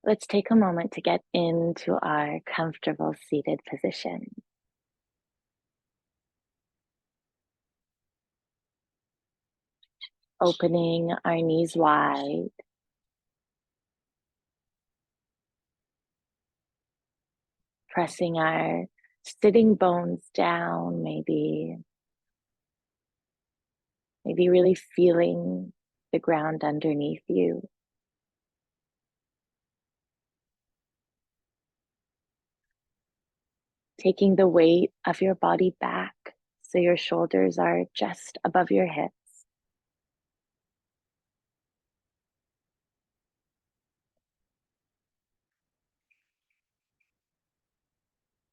Let's take a moment to get into our comfortable seated position. Opening our knees wide. Pressing our sitting bones down, maybe really feeling the ground underneath you. Taking the weight of your body back so your shoulders are just above your hips.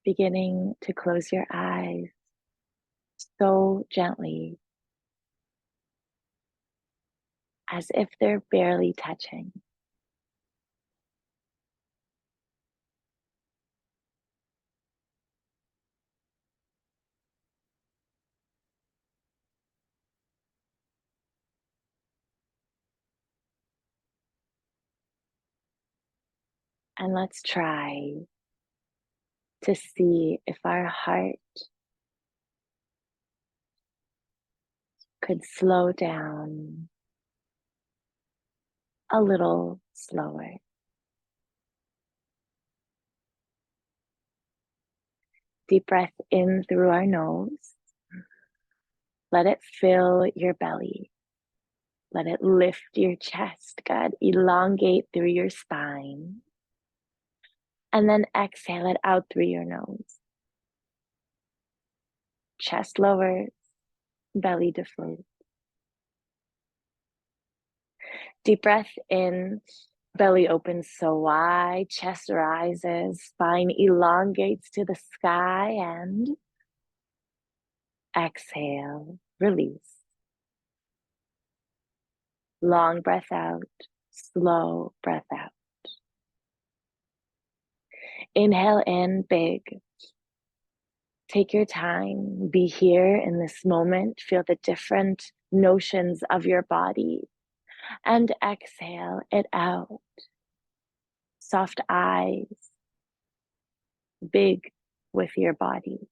Beginning to close your eyes so gently, as if they're barely touching. And let's try to see if our heart could slow down a little slower. Deep breath in through our nose. Let it fill your belly. Let it lift your chest. Good. Elongate through your spine. And then exhale it out through your nose. Chest lowers, belly deflates. Deep breath in, belly opens so wide, chest rises, spine elongates to the sky, and exhale, release. Long breath out, slow breath out. Inhale in big. Take your time, be here in this moment, feel the different notions of your body, and exhale it out. Soft eyes, big with your body.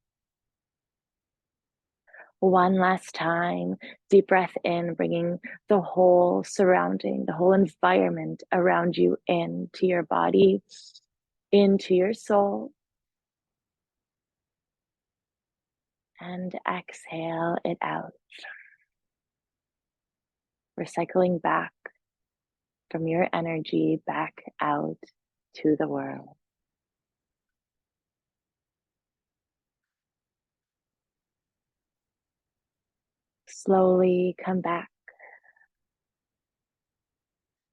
One last time, deep breath in, bringing the whole surrounding, the whole environment around you into your body, into your soul. And exhale it out. Recycling back from your energy back out to the world. Slowly come back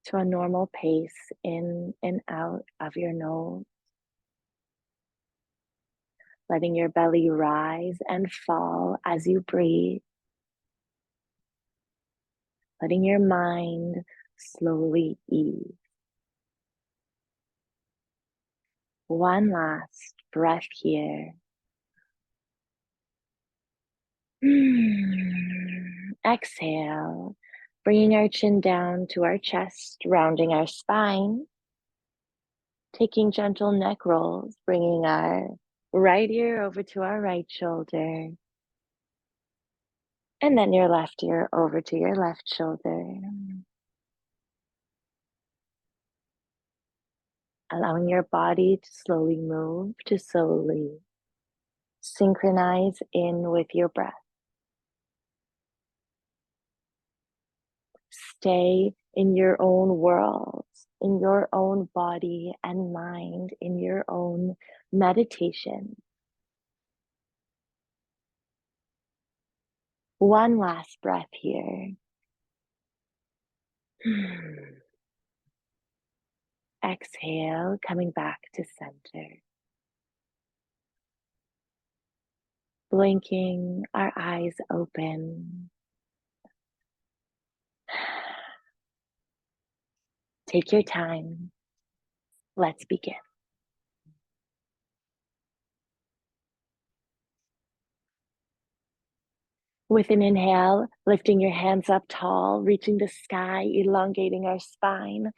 to a normal pace in and out of your nose, letting your belly rise and fall as you breathe, letting your mind slowly ease. One last breath here. Exhale, bringing our chin down to our chest, rounding our spine, taking gentle neck rolls, bringing our right ear over to our right shoulder, and then your left ear over to your left shoulder. Allowing your body to slowly move, to slowly synchronize in with your breath. Stay in your own world, in your own body and mind, in your own meditation. One last breath here. Exhale, coming back to center. Blinking, our eyes open. Take your time. Let's begin. With an inhale, lifting your hands up tall, reaching the sky, elongating our spine.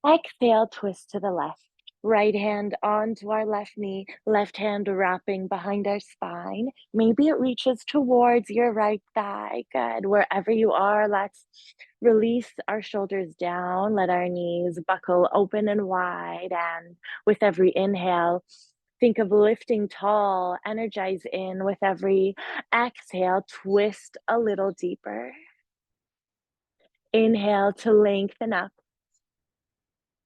Exhale, twist to the left. Right hand onto our left knee, left hand wrapping behind our spine. Maybe it reaches towards your right thigh. Good. Wherever you are, let's release our shoulders down. Let our knees buckle open and wide. And with every inhale, think of lifting tall, energize in. With every exhale, twist a little deeper. Inhale to lengthen up.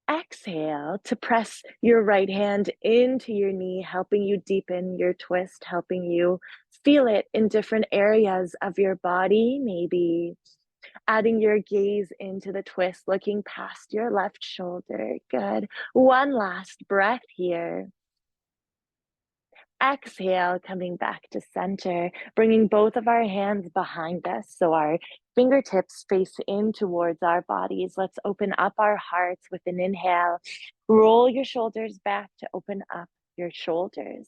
Exhale to press your right hand into your knee, helping you deepen your twist, helping you feel it in different areas of your body. Maybe adding your gaze into the twist, looking past your left shoulder. Good. One last breath here. Exhale, coming back to center, bringing both of our hands behind us so our fingertips face in towards our bodies. Let's open up our hearts with an inhale. Roll your shoulders back to open up your shoulders.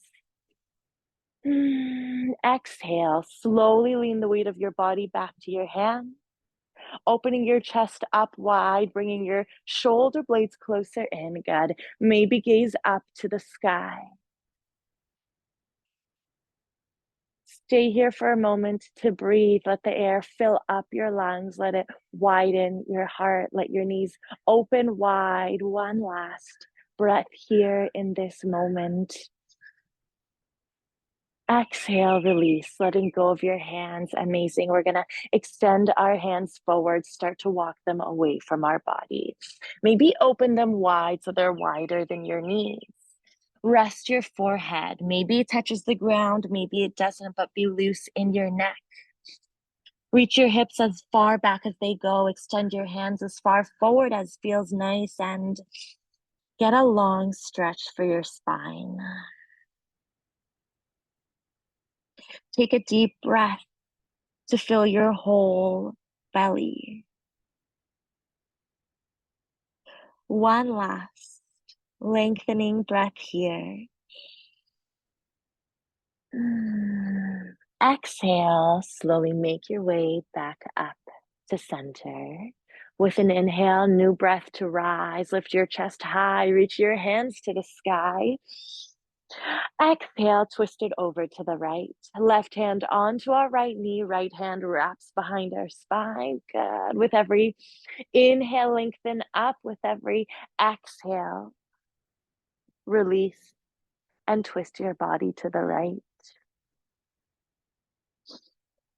Exhale, slowly lean the weight of your body back to your hands, opening your chest up wide, bringing your shoulder blades closer in. Good. Maybe gaze up to the sky. Stay here for a moment to breathe. Let the air fill up your lungs. Let it widen your heart. Let your knees open wide. One last breath here in this moment. Exhale, release, letting go of your hands. Amazing. We're going to extend our hands forward, start to walk them away from our body. Maybe open them wide so they're wider than your knees. Rest your forehead. Maybe it touches the ground, maybe it doesn't, but be loose in your neck. Reach your hips as far back as they go. Extend your hands as far forward as feels nice, and get a long stretch for your spine. Take a deep breath to fill your whole belly. One last lengthening breath here. Exhale, slowly make your way back up to center. With an inhale, new breath to rise. Lift your chest high, reach your hands to the sky. Exhale, twist it over to the right. Left hand onto our right knee, right hand wraps behind our spine. Good. With every inhale, lengthen up. With every exhale, release and twist your body to the right.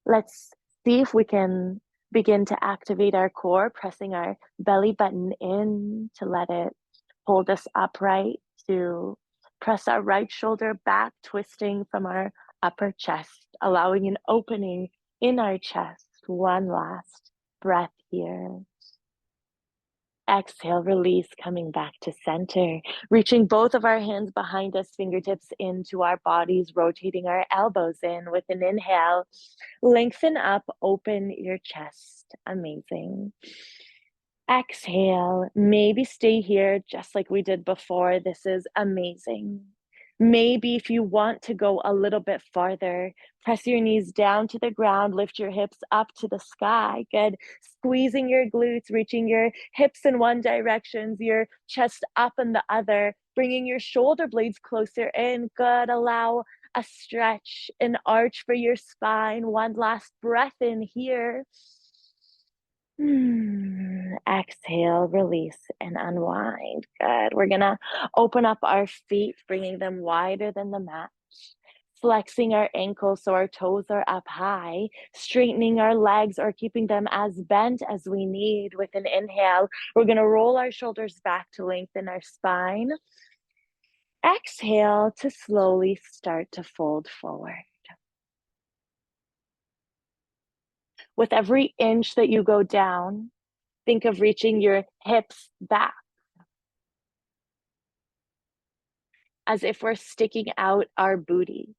Let's see if we can begin to activate our core, pressing our belly button in to let it hold us upright, to press our right shoulder back, twisting from our upper chest, allowing an opening in our chest. One last breath here. Exhale, release, coming back to center. Reaching both of our hands behind us, fingertips into our bodies, rotating our elbows in with an inhale. Lengthen up, open your chest. Amazing. Exhale, maybe stay here just like we did before. This is amazing. Maybe if you want to go a little bit farther, press your knees down to the ground, lift your hips up to the sky. Good. Squeezing your glutes, reaching your hips in one direction, your chest up in the other, bringing your shoulder blades closer in. Good. Allow a stretch, an arch for your spine. One last breath in here. Exhale, release, and unwind. Good. We're going to open up our feet, bringing them wider than the mat. Flexing our ankles so our toes are up high. Straightening our legs or keeping them as bent as we need. With an inhale, we're going to roll our shoulders back to lengthen our spine. Exhale to slowly start to fold forward. With every inch that you go down, think of reaching your hips back as if we're sticking out our booty.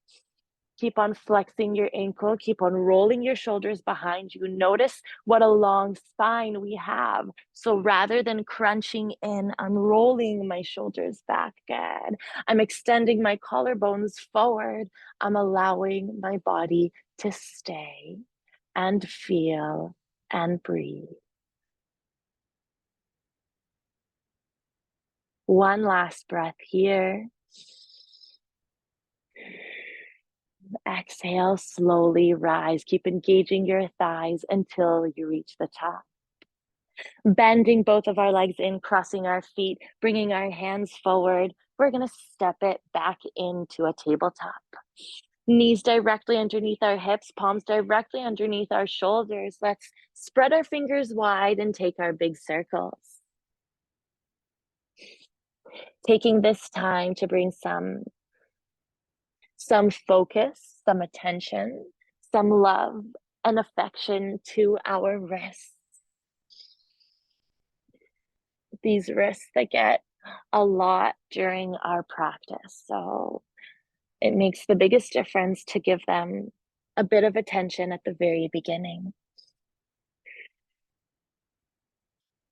Keep on flexing your ankle. Keep on rolling your shoulders behind you. Notice what a long spine we have. So rather than crunching in, I'm rolling my shoulders back. Good. I'm extending my collarbones forward. I'm allowing my body to stay and feel and breathe. One last breath here. Exhale, slowly rise. Keep engaging your thighs until you reach the top. Bending both of our legs in, crossing our feet, bringing our hands forward. We're going to step it back into a tabletop. Knees directly underneath our hips, palms directly underneath our shoulders. Let's spread our fingers wide and take our big circles. Taking this time to bring some focus, some attention, some love and affection to our wrists. These wrists that get a lot during our practice. So it makes the biggest difference to give them a bit of attention at the very beginning.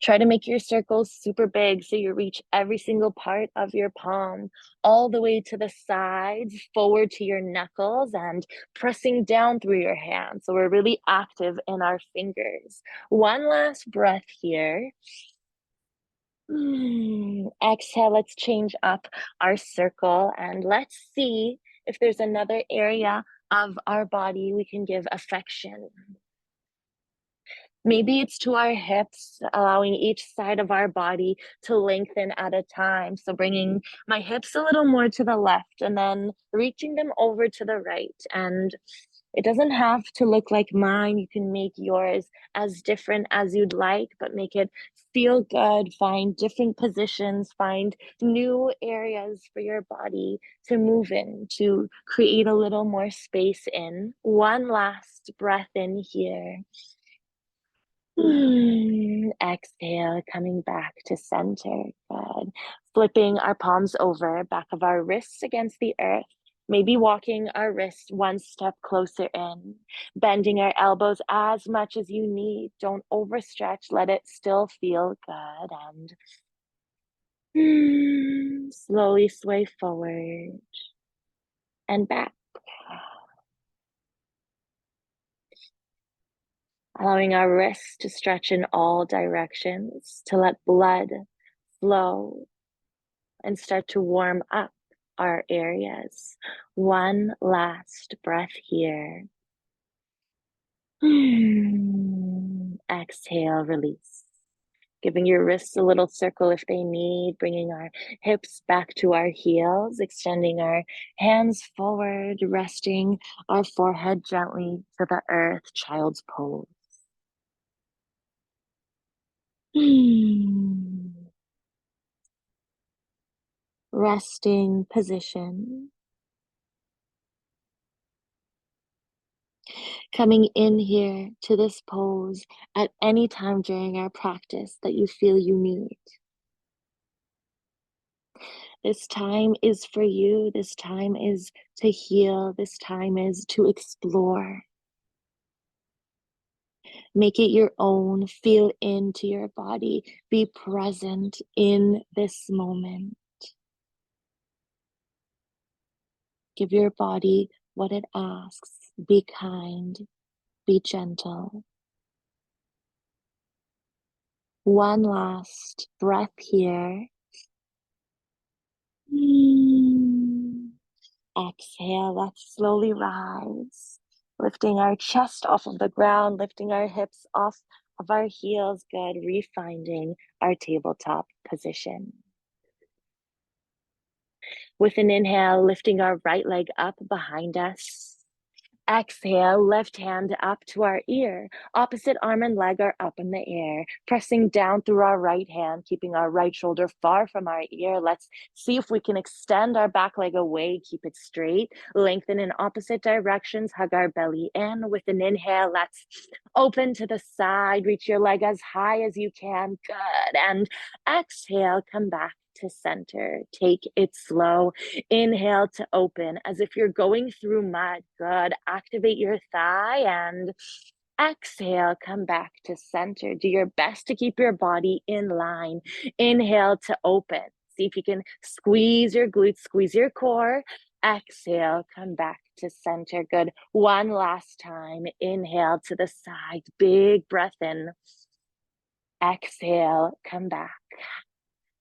Try to make your circles super big so you reach every single part of your palm, all the way to the sides, forward to your knuckles, and pressing down through your hands. So we're really active in our fingers. One last breath here. Exhale, let's change up our circle and let's see if there's another area of our body we can give affection. Maybe it's to our hips, allowing each side of our body to lengthen at a time. So bringing my hips a little more to the left and then reaching them over to the right. And it doesn't have to look like mine. You can make yours as different as you'd like, but make it feel good. Find different positions, find new areas for your body to move in, to create a little more space in. One last breath in here. Exhale, coming back to center. Good. Flipping our palms over, back of our wrists against the earth. Maybe walking our wrists one step closer in. Bending our elbows as much as you need. Don't overstretch. Let it still feel good. And slowly sway forward and back. Allowing our wrists to stretch in all directions, to let blood flow and start to warm up our areas. One last breath here. Exhale, release. Giving your wrists a little circle if they need, bringing our hips back to our heels, extending our hands forward, resting our forehead gently to the earth, child's pose. Resting position. Coming in here to this pose at any time during our practice that you feel you need. This time is for you. This time is to heal. This time is to explore. Make it your own. Feel into your body. Be present in this moment. Give your body what it asks. Be kind. Be gentle. One last breath here. Exhale, let's slowly rise. Lifting our chest off of the ground, lifting our hips off of our heels. Good, refinding our tabletop position. With an inhale, lifting our right leg up behind us. Exhale, left hand up to our ear. Opposite arm and leg are up in the air. Pressing down through our right hand, keeping our right shoulder far from our ear. Let's see if we can extend our back leg away. Keep it straight. Lengthen in opposite directions. Hug our belly in. With an inhale, let's open to the side. Reach your leg as high as you can. Good. And exhale, come back to center. Take it slow. Inhale to open as if you're going through mud. Good. Activate your thigh and exhale, come back to center. Do your best to keep your body in line. Inhale to open. See if you can squeeze your glutes, squeeze your core. Exhale, come back to center. Good. One last time. Inhale to the side. Big breath in. Exhale, come back.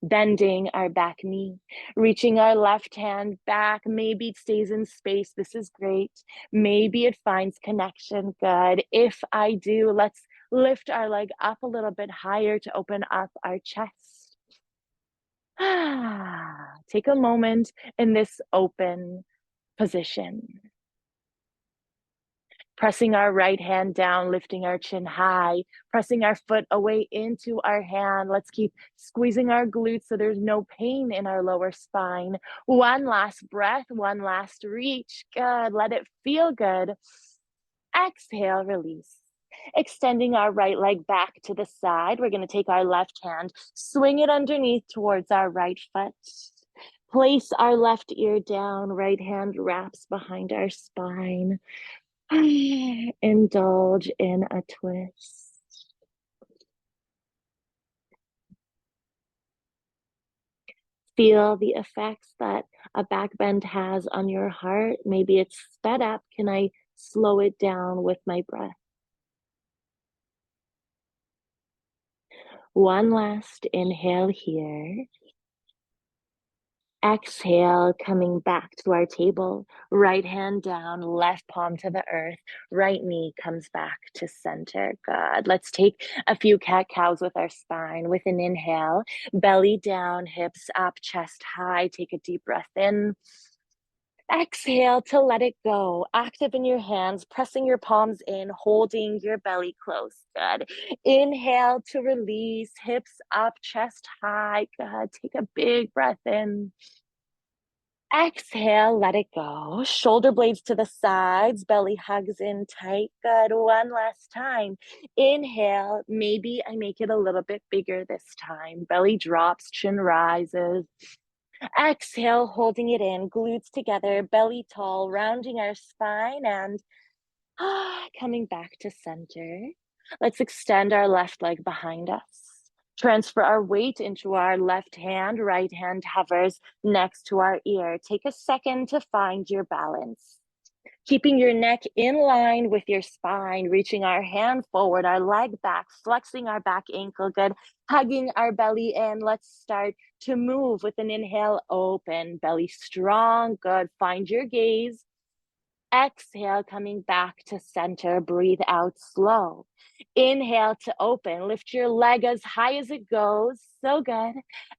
Bending our back knee, reaching our left hand back. Maybe it stays in space. This is great. Maybe it finds connection. Good. If I do, let's lift our leg up a little bit higher to open up our chest. Take a moment in this open position. Pressing our right hand down, lifting our chin high, pressing our foot away into our hand. Let's keep squeezing our glutes so there's no pain in our lower spine. One last breath, one last reach. Good. Let it feel good. Exhale, release. Extending our right leg back to the side. We're going to take our left hand, swing it underneath towards our right foot. Place our left ear down, right hand wraps behind our spine. Indulge in a twist. Feel the effects that a back bend has on your heart. Maybe it's sped up. Can I slow it down with my breath? One last inhale here. Exhale, coming back to our table. Right hand down, left palm to the earth. Right knee comes back to center. Good. Let's take a few cat-cows with our spine. With an inhale, belly down, hips up, chest high. Take a deep breath in. Exhale to let it go. Active in your hands, pressing your palms in, holding your belly close. Good. Inhale to release, hips up, chest high. Good. Take a big breath in. Exhale, let it go. Shoulder blades to the sides, belly hugs in tight. Good. One last time. Inhale. Maybe I make it a little bit bigger this time. Belly drops, chin rises. Exhale, holding it in, glutes together, belly tall, rounding our spine and coming back to center. Let's extend our left leg behind us. Transfer our weight into our left hand. Right hand hovers next to our ear. Take a second to find your balance. Keeping your neck in line with your spine, reaching our hand forward, our leg back, flexing our back ankle, good. Hugging our belly in. Let's start to move with an inhale, open, belly strong, good. Find your gaze. Exhale, coming back to center. Breathe out slow. Inhale to open. Lift your leg as high as it goes. So good.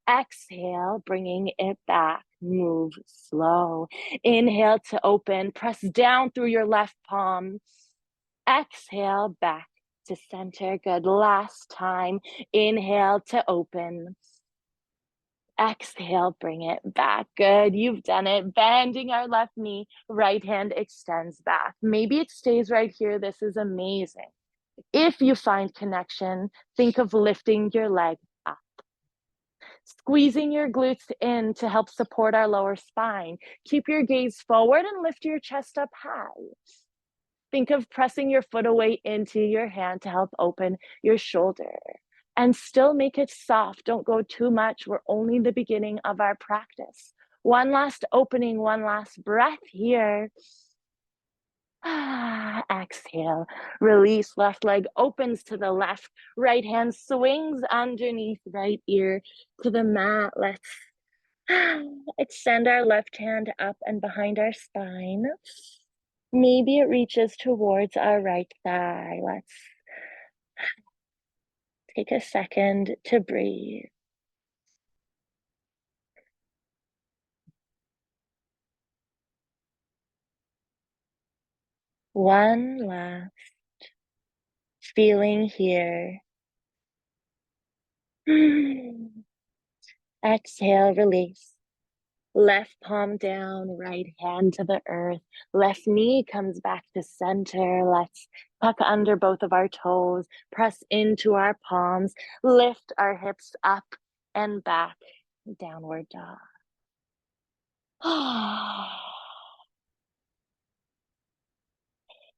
Exhale, bringing it back. Move slow. Inhale to open. Press down through your left palm. Exhale, back to center. Good. Last time. Inhale to open. Exhale, bring it back. Good. You've done it. Bending our left knee, right hand extends back. Maybe it stays right here. This is amazing. If you find connection, think of lifting your leg up. Squeezing your glutes in to help support our lower spine. Keep your gaze forward and lift your chest up high. Think of pressing your foot away into your hand to help open your shoulder. And still make it soft. Don't go too much. We're only in the beginning of our practice. One last opening, one last breath here. Exhale. Release. Left leg opens to the left. Right hand swings underneath right ear to the mat. Let's extend our left hand up and behind our spine. Maybe it reaches towards our right thigh. Let's take a second to breathe. One last feeling here. Exhale, release. Left palm down, right hand to the earth. Left knee comes back to center. Let's tuck under both of our toes. Press into our palms. Lift our hips up and back. Downward dog.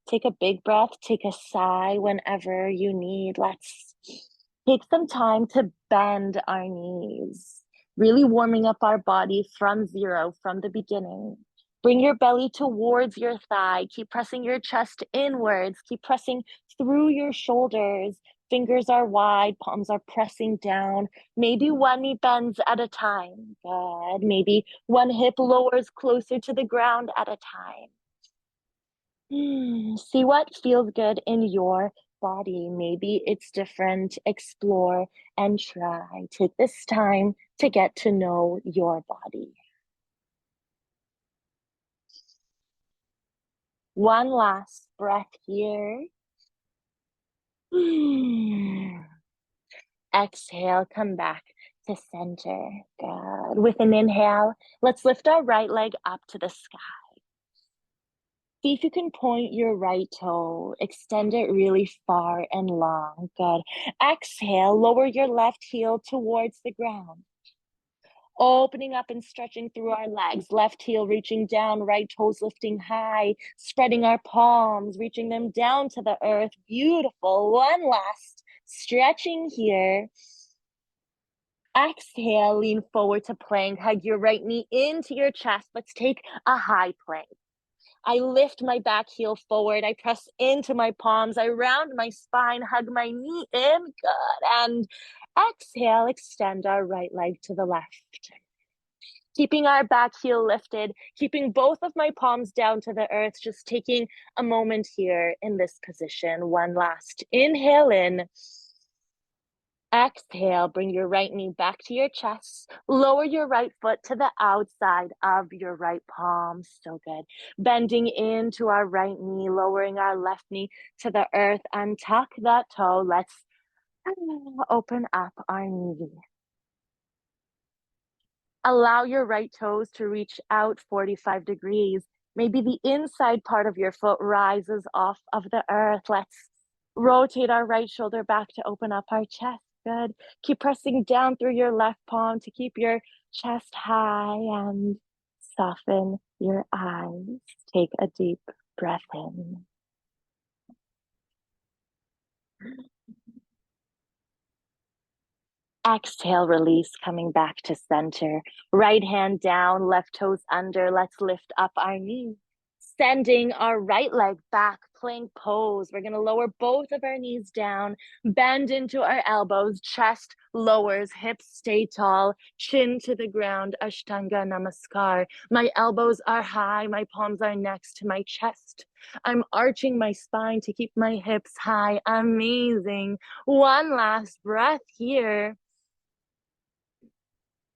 Take a big breath. Take a sigh whenever you need. Let's take some time to bend our knees, really warming up our body from zero, from the beginning. Bring your belly towards your thigh. Keep pressing your chest inwards. Keep pressing through your shoulders. Fingers are wide, palms are pressing down. Maybe one knee bends at a time. Good. Maybe one hip lowers closer to the ground at a time. See what feels good in your body. Maybe it's different. Explore and try. Take this time to get to know your body. One last breath here. Exhale, come back to center. Good. With an inhale, let's lift our right leg up to the sky. See if you can point your right toe, extend it really far and long. Good. Exhale, lower your left heel towards the ground. Opening up and stretching through our legs. Left heel reaching down, right toes lifting high, spreading our palms, reaching them down to the earth. Beautiful. One last stretching here. Exhale, lean forward to plank. Hug your right knee into your chest. Let's take a high plank. I lift my back heel forward. I press into my palms. I round my spine, hug my knee in. Good. And exhale, extend our right leg to the left. Keeping our back heel lifted, keeping both of my palms down to the earth, just taking a moment here in this position. One last inhale in. Exhale, bring your right knee back to your chest. Lower your right foot to the outside of your right palm. So good. Bending into our right knee, lowering our left knee to the earth, and tuck that toe. Let's open up our knee. Allow your right toes to reach out 45 degrees. Maybe the inside part of your foot rises off of the earth. Let's rotate our right shoulder back to open up our chest. Good. Keep pressing down through your left palm to keep your chest high and soften your eyes. Take a deep breath in. Exhale, release, coming back to center. Right hand down, left toes under. Let's lift up our knee. Sending our right leg back, plank pose. We're going to lower both of our knees down, bend into our elbows, chest lowers, hips stay tall, chin to the ground, Ashtanga Namaskar. My elbows are high, my palms are next to my chest. I'm arching my spine to keep my hips high. Amazing. One last breath here.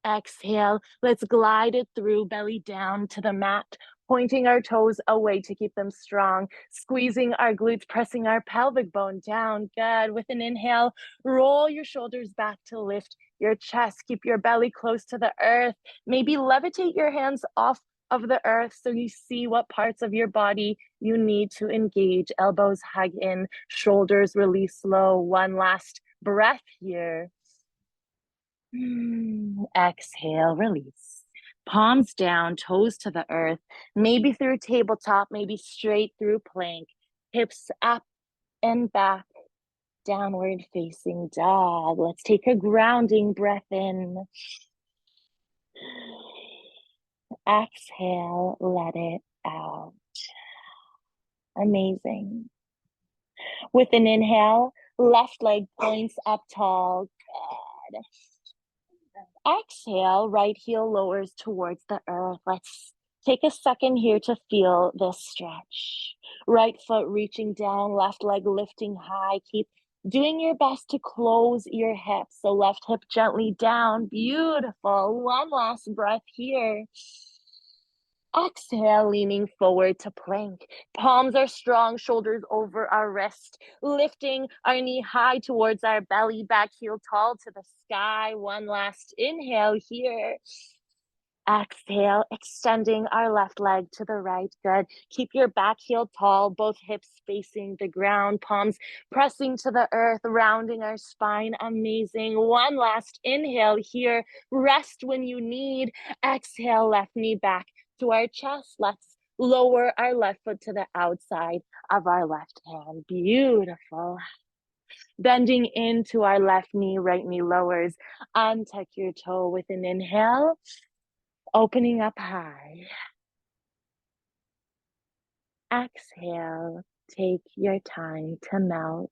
Exhale, let's glide it through, belly down to the mat, pointing our toes away to keep them strong, squeezing our glutes, pressing our pelvic bone down. Good. With an inhale, roll your shoulders back to lift your chest. Keep your belly close to the earth. Maybe levitate your hands off of the earth so you see what parts of your body you need to engage. Elbows hug in, shoulders release slow. One last breath here. Exhale, release. Palms down, toes to the earth, maybe through tabletop, maybe straight through plank. Hips up and back, downward facing dog. Let's take a grounding breath in. Exhale, let it out. Amazing. With an inhale, left leg points up tall. Good. Exhale, right heel lowers towards the earth. Let's take a second here to feel this stretch. Right foot reaching down, left leg lifting high. Keep doing your best to close your hips. So left hip gently down. Beautiful. One last breath here. Exhale, leaning forward to plank. Palms are strong, shoulders over our wrist. Lifting our knee high towards our belly, back heel tall to the sky. One last inhale here. Exhale, extending our left leg to the right. Good. Keep your back heel tall, both hips facing the ground, palms pressing to the earth, rounding our spine. Amazing. One last inhale here. Rest when you need. Exhale, left knee back to our chest. Let's lower our left foot to the outside of our left hand. Beautiful. Bending into our left knee, right knee lowers. Untuck your toe with an inhale. Opening up high. Exhale, take your time to melt.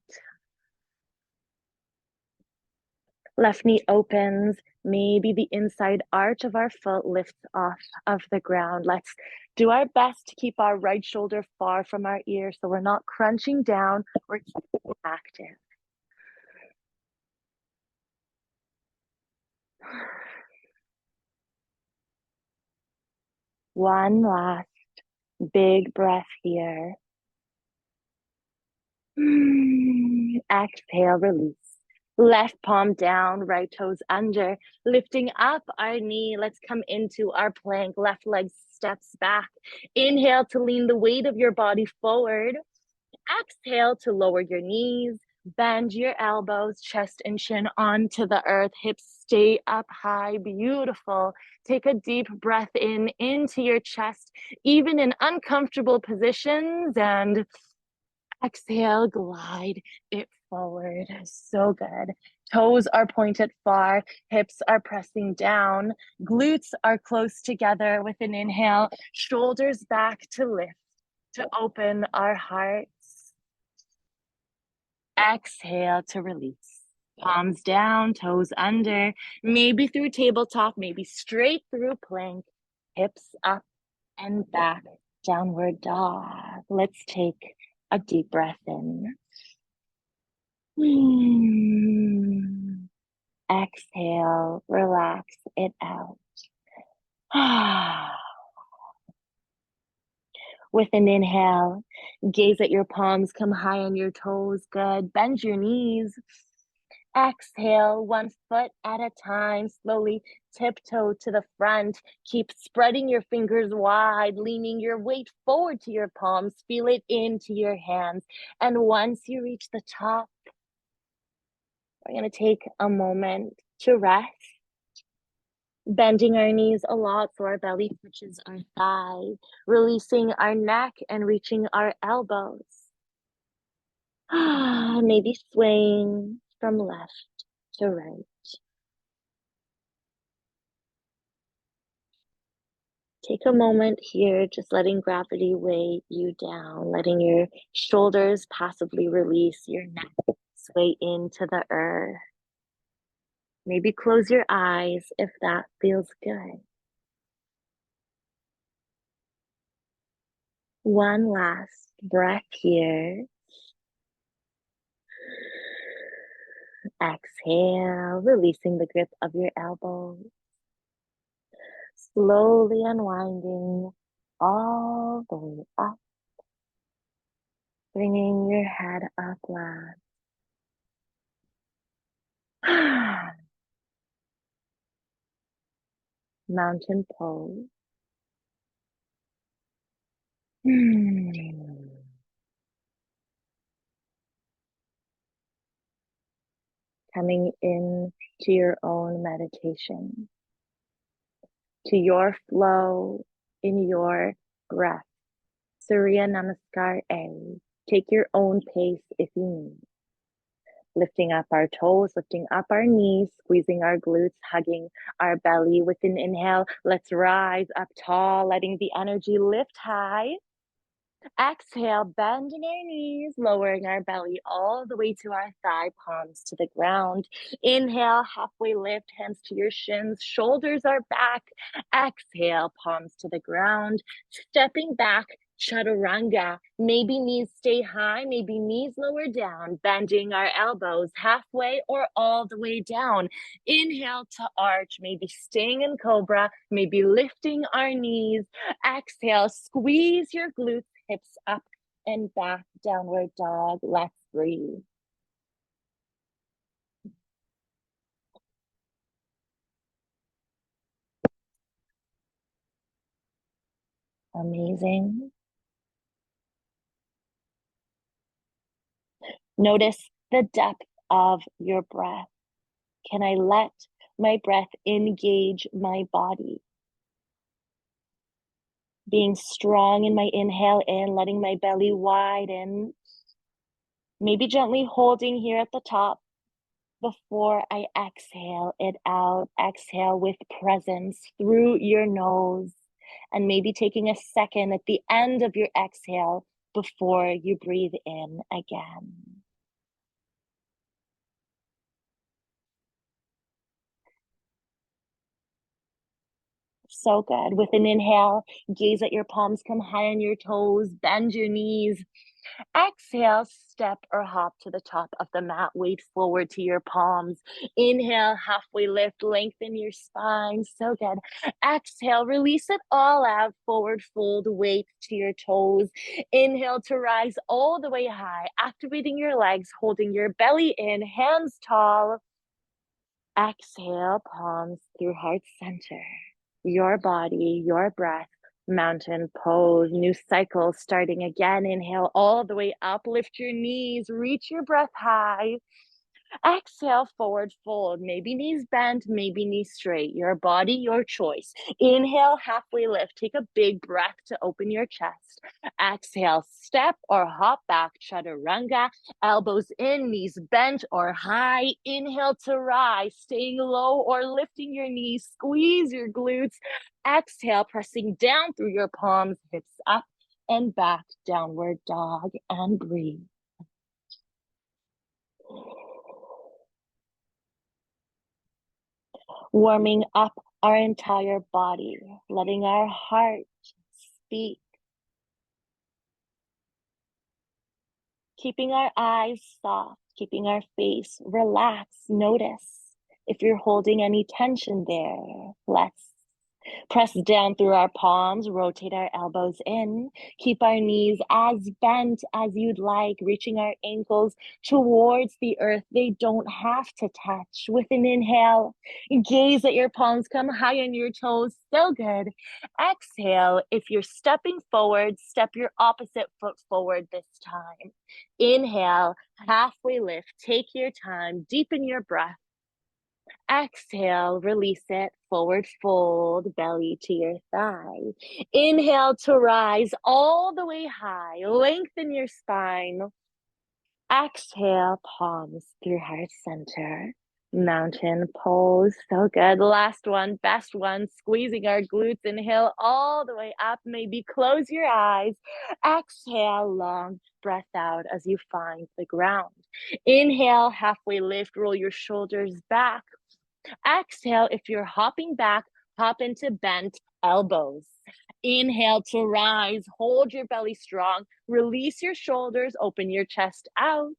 Left knee opens. Maybe the inside arch of our foot lifts off of the ground. Let's do our best to keep our right shoulder far from our ear so we're not crunching down. We're keeping active. One last big breath here. Exhale, release. Left palm down, right toes under, lifting up our knee. Let's come into our plank. Left leg steps back. Inhale to lean the weight of your body forward. Exhale to lower your knees. Bend your elbows, chest and chin onto the earth. Hips stay up high. Beautiful. Take a deep breath in into your chest, even in uncomfortable positions, and exhale, glide it forward. So good. Toes are pointed far, hips are pressing down, glutes are close together with an inhale, shoulders back to lift, to open our hearts. Exhale to release. Palms down, toes under, maybe through tabletop, maybe straight through plank, hips up and back, downward dog. Let's take a deep breath in. Exhale, relax it out. With an inhale, gaze at your palms, come high on your toes. Good. Bend your knees. Exhale, one foot at a time. Slowly tiptoe to the front. Keep spreading your fingers wide, leaning your weight forward to your palms. Feel it into your hands. And once you reach the top, we're going to take a moment to rest. Bending our knees a lot so our belly touches our thigh, releasing our neck and reaching our elbows. Maybe swaying from left to right. Take a moment here, just letting gravity weigh you down, letting your shoulders passively release, your neck sway into the earth. Maybe close your eyes if that feels good. One last breath here. Exhale, releasing the grip of your elbows. Slowly unwinding all the way up. Bringing your head up last. Mountain pose. Coming in to your own meditation, to your flow in your breath. Surya Namaskar A. Take your own pace if you need. Lifting up our toes, lifting up our knees, squeezing our glutes, hugging our belly with an inhale. Let's rise up tall, letting the energy lift high. Exhale, bending our knees, lowering our belly all the way to our thigh, palms to the ground. Inhale, halfway lift, hands to your shins, shoulders are back. Exhale, palms to the ground, stepping back, chaturanga. Maybe knees stay high, maybe knees lower down, bending our elbows halfway or all the way down. Inhale to arch, maybe staying in cobra, maybe lifting our knees. Exhale, squeeze your glutes, hips up and back, downward dog. Let's breathe. Amazing. Notice the depth of your breath. Can I let my breath engage my body? Being strong in my inhale in, letting my belly widen. Maybe gently holding here at the top before I exhale it out. Exhale with presence through your nose. And maybe taking a second at the end of your exhale before you breathe in again. So good. With an inhale, gaze at your palms, come high on your toes, bend your knees. Exhale, step or hop to the top of the mat, weight forward to your palms. Inhale, halfway lift, lengthen your spine. So good. Exhale, release it all out, forward fold, weight to your toes. Inhale to rise all the way high, activating your legs, holding your belly in, hands tall. Exhale, palms through heart center. Your body, your breath, mountain pose, new cycle starting again. Inhale all the way up, lift your knees, reach your breath high. Exhale, forward fold. Maybe knees bent, maybe knees straight. Your body, your choice. Inhale, halfway lift. Take a big breath to open your chest. Exhale, step or hop back, chaturanga. Elbows in, knees bent or high. Inhale to rise, staying low or lifting your knees. Squeeze your glutes. Exhale, pressing down through your palms, hips up and back, downward dog, and breathe. Warming up our entire body, letting our heart speak, keeping our eyes soft, keeping our face relaxed. Notice if you're holding any tension there. Let's press down through our palms, rotate our elbows in, keep our knees as bent as you'd like, reaching our ankles towards the earth. They don't have to touch. With an inhale, gaze at your palms, come high on your toes. So good. Exhale. If you're stepping forward, step your opposite foot forward this time. Inhale, halfway lift. Take your time, deepen your breath. Exhale, release it, forward fold, belly to your thigh. Inhale to rise all the way high, lengthen your spine. Exhale, palms through heart center. Mountain pose, so good. Last one, best one, squeezing our glutes. Inhale all the way up, maybe close your eyes. Exhale, long breath out as you find the ground. Inhale, halfway lift, roll your shoulders back. Exhale, if you're hopping back, hop into bent elbows. Inhale to rise, hold your belly strong, release your shoulders, open your chest out.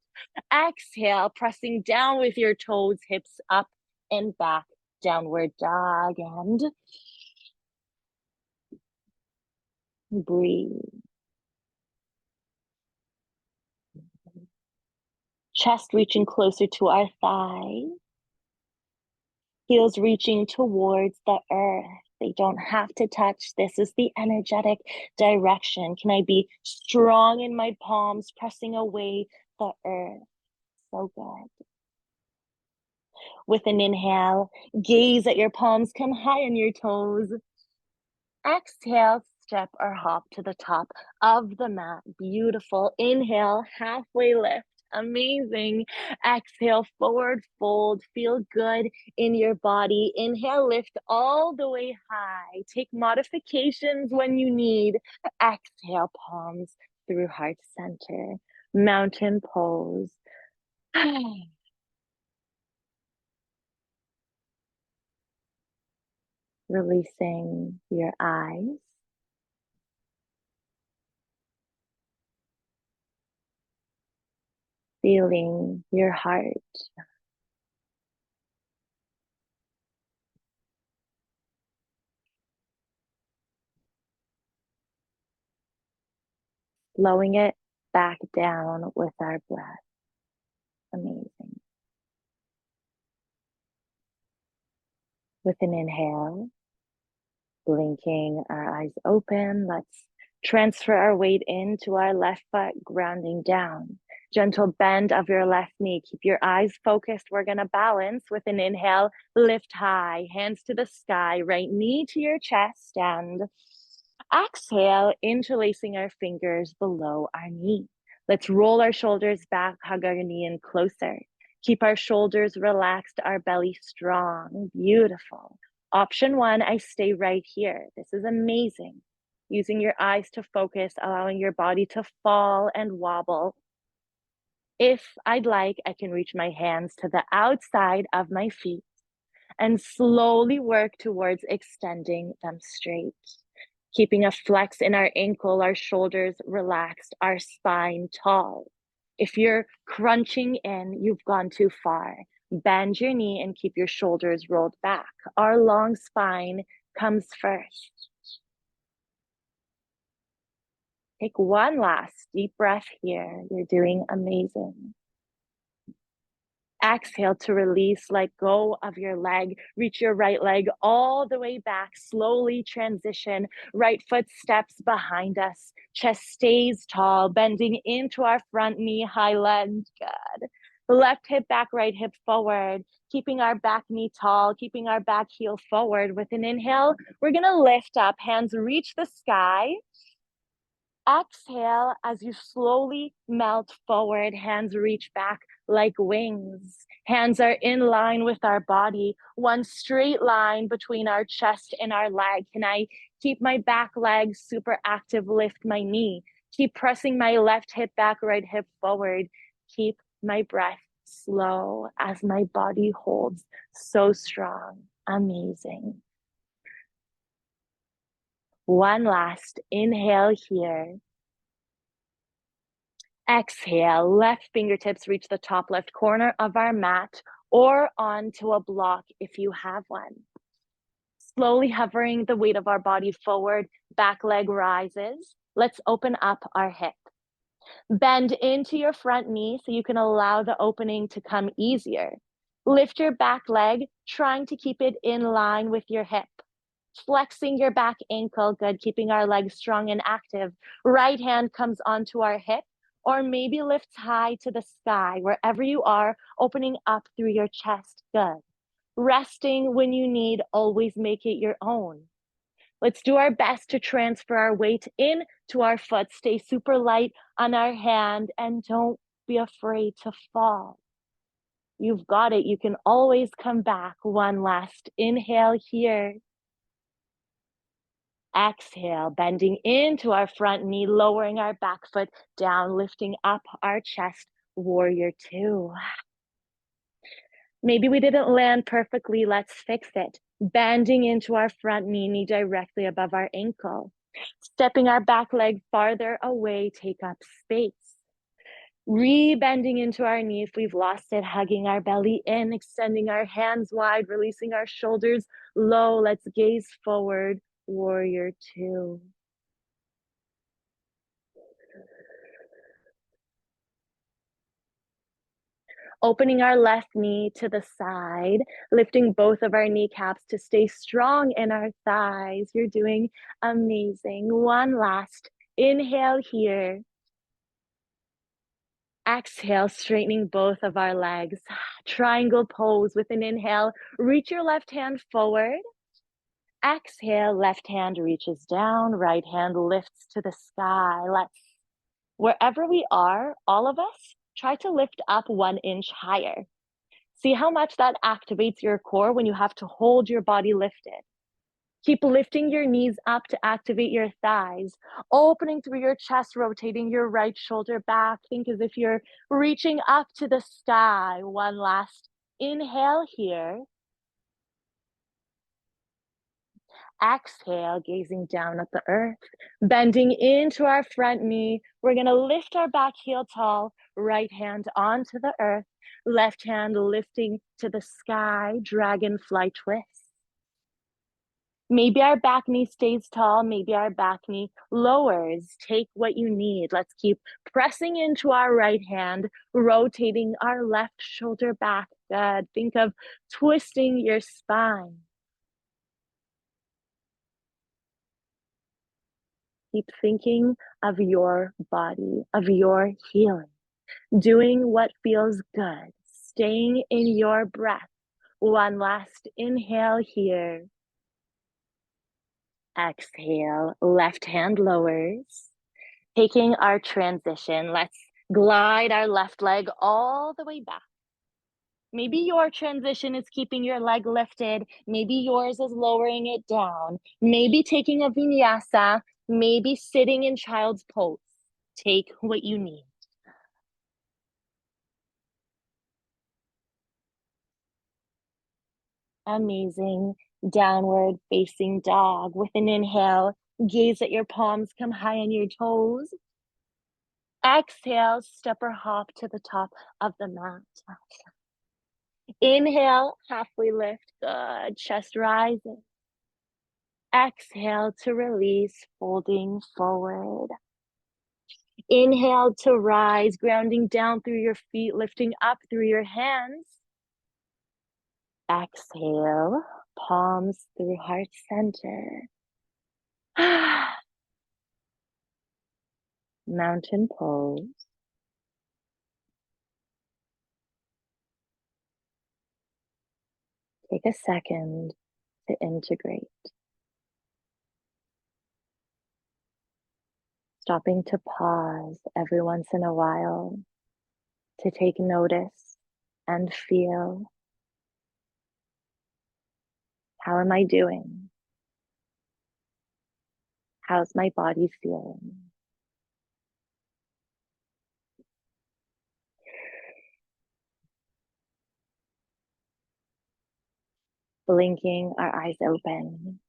Exhale, pressing down with your toes, hips up and back, downward dog, and breathe. Chest reaching closer to our thigh. Heels reaching towards the earth. They don't have to touch. This is the energetic direction. Can I be strong in my palms, pressing away the earth? So good. With an inhale, gaze at your palms, come high on your toes. Exhale, step or hop to the top of the mat. Beautiful. Inhale, halfway lift. Amazing. Exhale, forward fold. Feel good in your body. Inhale, lift all the way high. Take modifications when you need. Exhale, palms through heart center. Mountain pose. Releasing your eyes. Feeling your heart. Slowing it back down with our breath. Amazing. With an inhale, blinking our eyes open, let's transfer our weight into our left foot, grounding down. Gentle bend of your left knee. Keep your eyes focused. We're going to balance with an inhale, lift high, hands to the sky, right knee to your chest, and exhale, interlacing our fingers below our knee. Let's roll our shoulders back, hug our knee in closer. Keep our shoulders relaxed, our belly strong. Beautiful. Option one, I stay right here. This is amazing. Using your eyes to focus, allowing your body to fall and wobble. If I'd like, I can reach my hands to the outside of my feet. and slowly work towards extending them straight. Keeping a flex in our ankle, our shoulders relaxed, our spine tall. If you're crunching in, you've gone too far. Bend your knee and keep your shoulders rolled back. Our long spine comes first. Take one last deep breath here. You're doing amazing. Exhale to release, let go of your leg. Reach your right leg all the way back. Slowly transition. Right foot steps behind us. Chest stays tall, bending into our front knee, high lunge. Good. Left hip back, right hip forward. Keeping our back knee tall, keeping our back heel forward. With an inhale, we're going to lift up. Hands reach the sky. Exhale as you slowly melt forward. Hands reach back like wings. Hands are in line with our body. One straight line between our chest and our leg. Can I keep my back leg super active? Lift my knee. Keep pressing my left hip back, right hip forward. Keep my breath slow as my body holds so strong. Amazing. One last inhale here. Exhale, left fingertips reach the top left corner of our mat or onto a block if you have one. Slowly hovering the weight of our body forward, back leg rises. Let's open up our hip. Bend into your front knee so you can allow the opening to come easier. Lift your back leg, trying to keep it in line with your hip. Flexing your back ankle, good, keeping our legs strong and active. Right hand comes onto our hip, or maybe lifts high to the sky, wherever you are, opening up through your chest, good. Resting when you need, always make it your own. Let's do our best to transfer our weight into our foot. Stay super light on our hand and don't be afraid to fall. You've got it. You can always come back. One last inhale here. Exhale, bending into our front knee, lowering our back foot down, lifting up our chest, warrior two. Maybe we didn't land perfectly. Let's fix it. Bending into our front knee, knee directly above our ankle. Stepping our back leg farther away, take up space. Re-bending into our knee if we've lost it, hugging our belly in, extending our hands wide, releasing our shoulders low. Let's gaze forward, warrior two. Opening our left knee to the side, lifting both of our kneecaps to stay strong in our thighs. You're doing amazing. One last inhale here. Exhale, straightening both of our legs. Triangle pose with an inhale. Reach your left hand forward. Exhale, left hand reaches down, right hand lifts to the sky. Wherever we are, all of us, try to lift up 1 inch higher. See how much that activates your core when you have to hold your body lifted. Keep lifting your knees up to activate your thighs, opening through your chest, rotating your right shoulder back. Think as if you're reaching up to the sky. One last inhale here. Exhale, gazing down at the earth, bending into our front knee. We're going to lift our back heel tall, right hand onto the earth, left hand lifting to the sky, dragonfly twist. Maybe our back knee stays tall, maybe our back knee lowers. Take what you need. Let's keep pressing into our right hand, rotating our left shoulder back. Good. Think of twisting your spine. Keep thinking of your body, of your healing, doing what feels good, staying in your breath. One last inhale here. Exhale, left hand lowers. Taking our transition, let's glide our left leg all the way back. Maybe your transition is keeping your leg lifted. Maybe yours is lowering it down. Maybe taking a vinyasa. Maybe sitting in child's pose. Take what you need. Amazing. Downward facing dog. With an inhale, gaze at your palms, come high on your toes. Exhale, step or hop to the top of the mat. Inhale, halfway lift. Good. Chest rising. Exhale to release, folding forward. Inhale to rise, grounding down through your feet, lifting up through your hands. Exhale, palms through heart center. Mountain pose. Take a second to integrate. Stopping to pause every once in a while to take notice and feel, how am I doing? How's my body feeling? Blinking our eyes open.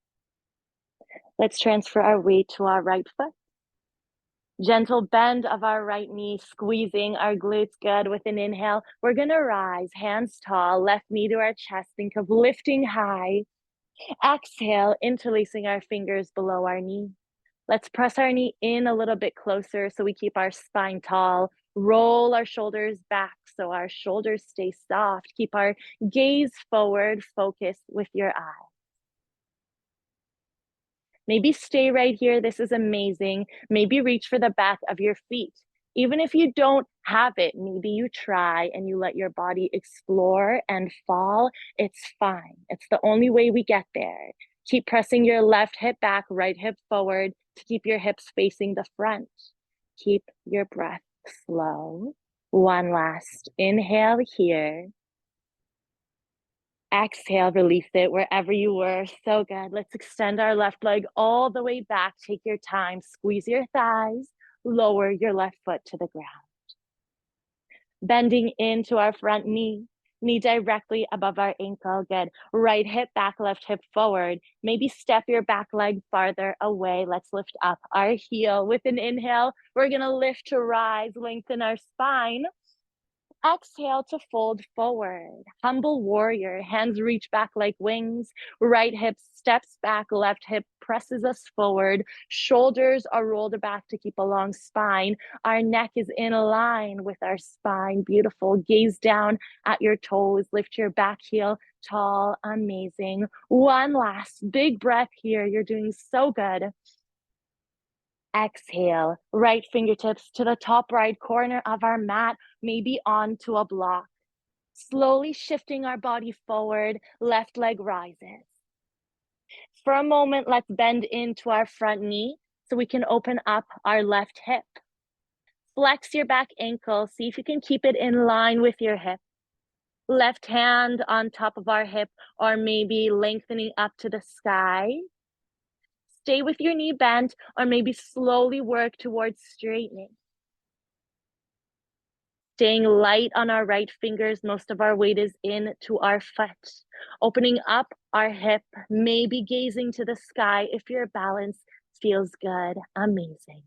Let's transfer our weight to our right foot. Gentle bend of our right knee, squeezing our glutes. Good. With an inhale, we're going to rise, hands tall, left knee to our chest. Think of lifting high. Exhale, interlacing our fingers below our knee. Let's press our knee in a little bit closer so we keep our spine tall. Roll our shoulders back so our shoulders stay soft. Keep our gaze forward, focus with your eyes. Maybe stay right here. This is amazing. Maybe reach for the back of your feet. Even if you don't have it, maybe you try and you let your body explore and fall. It's fine. It's the only way we get there. Keep pressing your left hip back, right hip forward to keep your hips facing the front. Keep your breath slow. One last inhale here. Exhale, release it wherever you were. So good. Let's extend our left leg all the way back. Take your time. Squeeze your thighs. Lower your left foot to the ground. Bending into our front knee. Knee directly above our ankle. Good. Right hip back, left hip forward. Maybe step your back leg farther away. Let's lift up our heel. With an inhale, we're going to lift to rise, lengthen our spine. Exhale to fold forward. Humble warrior. Hands reach back like wings. Right hip steps back. Left hip presses us forward. Shoulders are rolled back to keep a long spine. Our neck is in line with our spine. Beautiful. Gaze down at your toes. Lift your back heel tall. Amazing. One last big breath here. You're doing so good. Exhale, right fingertips to the top right corner of our mat, maybe onto a block. Slowly shifting our body forward, left leg rises. For a moment, let's bend into our front knee so we can open up our left hip. Flex your back ankle, see if you can keep it in line with your hip. Left hand on top of our hip, or maybe lengthening up to the sky. Stay with your knee bent, or maybe slowly work towards straightening. Staying light on our right fingers, most of our weight is into our foot. Opening up our hip, maybe gazing to the sky if your balance feels good. Amazing.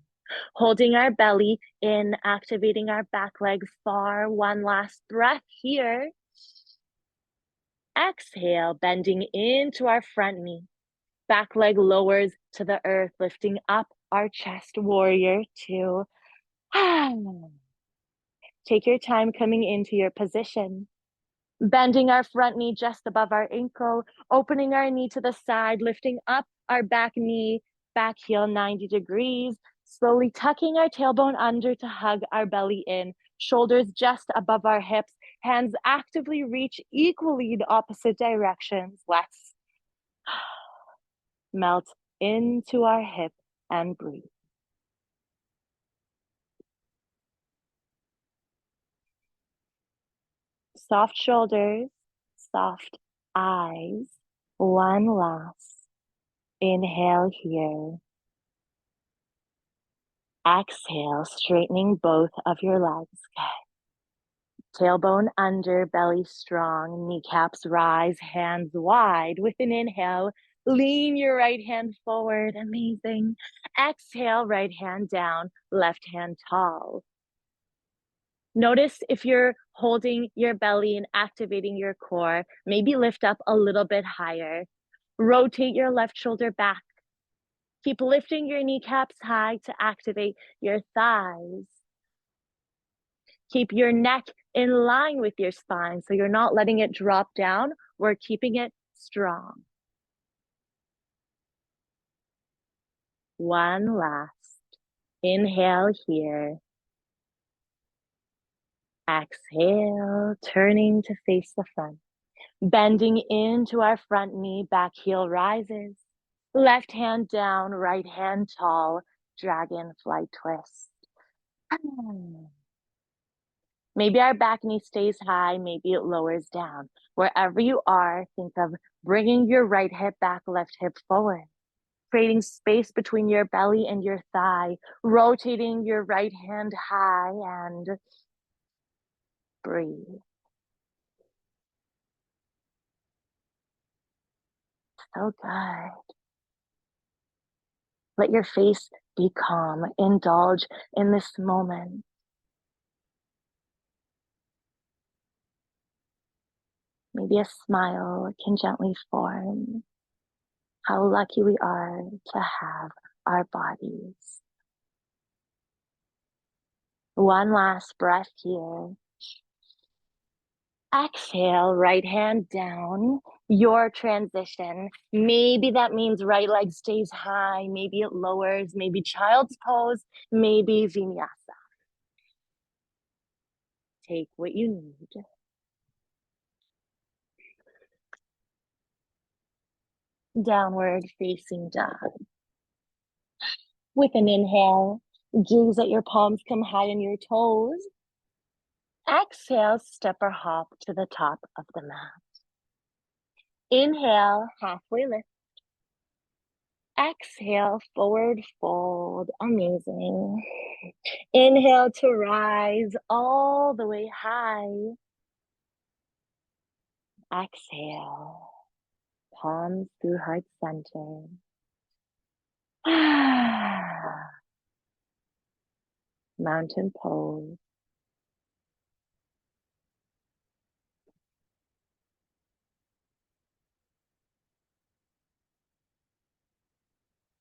Holding our belly in, activating our back leg far. One last breath here. Exhale, bending into our front knee. Back leg lowers to the earth, lifting up our chest. Warrior two. Take your time coming into your position. Bending our front knee just above our ankle, opening our knee to the side, lifting up our back knee, back heel 90 degrees, slowly tucking our tailbone under to hug our belly in, shoulders just above our hips, hands actively reach equally the opposite directions. Let's melt into our hip and breathe. Soft shoulders, soft eyes. One last inhale here. Exhale, straightening both of your legs. Tailbone under, belly strong, kneecaps rise, hands wide. With an inhale, lean your right hand forward. Amazing. Exhale, right hand down, left hand tall. Notice if you're holding your belly and activating your core, maybe lift up a little bit higher. Rotate your left shoulder back. Keep lifting your kneecaps high to activate your thighs. Keep your neck in line with your spine so you're not letting it drop down. We're keeping it strong. One last. Inhale here. Exhale, turning to face the front. Bending into our front knee, back heel rises. Left hand down, right hand tall, dragonfly twist. Maybe our back knee stays high, maybe it lowers down. Wherever you are, think of bringing your right hip back, left hip forward, creating space between your belly and your thigh, rotating your right hand high and breathe. So good. Let your face be calm. Indulge in this moment. Maybe a smile can gently form. How lucky we are to have our bodies. One last breath here. Exhale, right hand down, your transition. Maybe that means right leg stays high, maybe it lowers, maybe child's pose, maybe vinyasa. Take what you need. Downward facing dog. With an inhale, gaze at your palms, come high on your toes. Exhale, step or hop to the top of the mat. Inhale, halfway lift. Exhale, forward fold. Amazing. Inhale to rise all the way high. Exhale, palms through heart center. Mountain pose.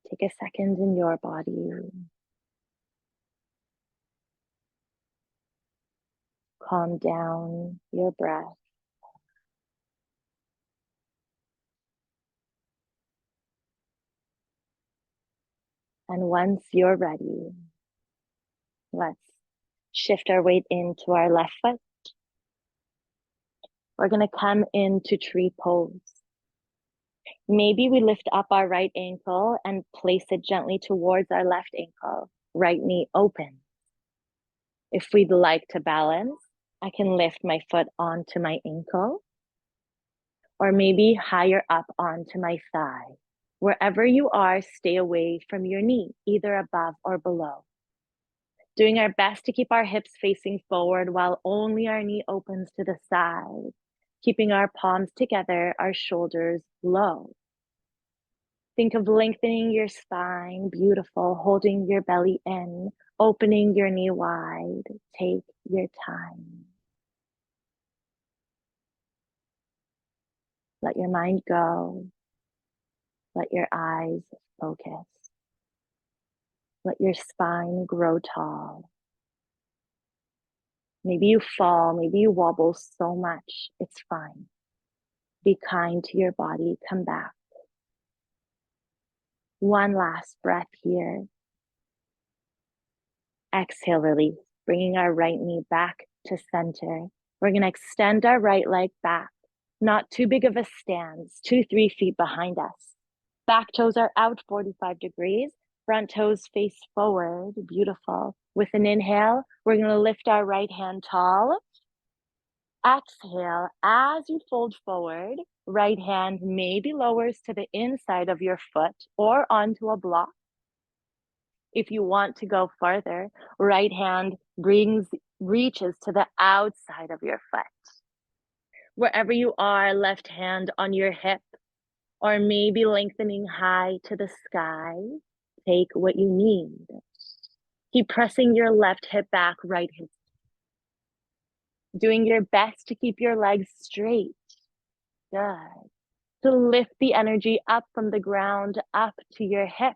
Take a second in your body. Calm down your breath. And once you're ready, let's shift our weight into our left foot. We're going to come into tree pose. Maybe we lift up our right ankle and place it gently towards our left ankle. Right knee open. If we'd like to balance, I can lift my foot onto my ankle, or maybe higher up onto my thigh. Wherever you are, stay away from your knee, either above or below. Doing our best to keep our hips facing forward while only our knee opens to the side. Keeping our palms together, our shoulders low. Think of lengthening your spine, beautiful, holding your belly in, opening your knee wide. Take your time. Let your mind go. Let your eyes focus. Let your spine grow tall. Maybe you fall, maybe you wobble so much. It's fine. Be kind to your body. Come back. One last breath here. Exhale, release, bringing our right knee back to center. We're going to extend our right leg back. Not too big of a stance, 2-3 feet behind us. Back toes are out 45 degrees. Front toes face forward. Beautiful. With an inhale, we're going to lift our right hand tall. Exhale, as you fold forward, right hand maybe lowers to the inside of your foot or onto a block. If you want to go further, right hand brings reaches to the outside of your foot. Wherever you are, left hand on your hip, or maybe lengthening high to the sky. Take what you need. Keep pressing your left hip back, right hip. Doing your best to keep your legs straight. Good. To lift the energy up from the ground, up to your hips.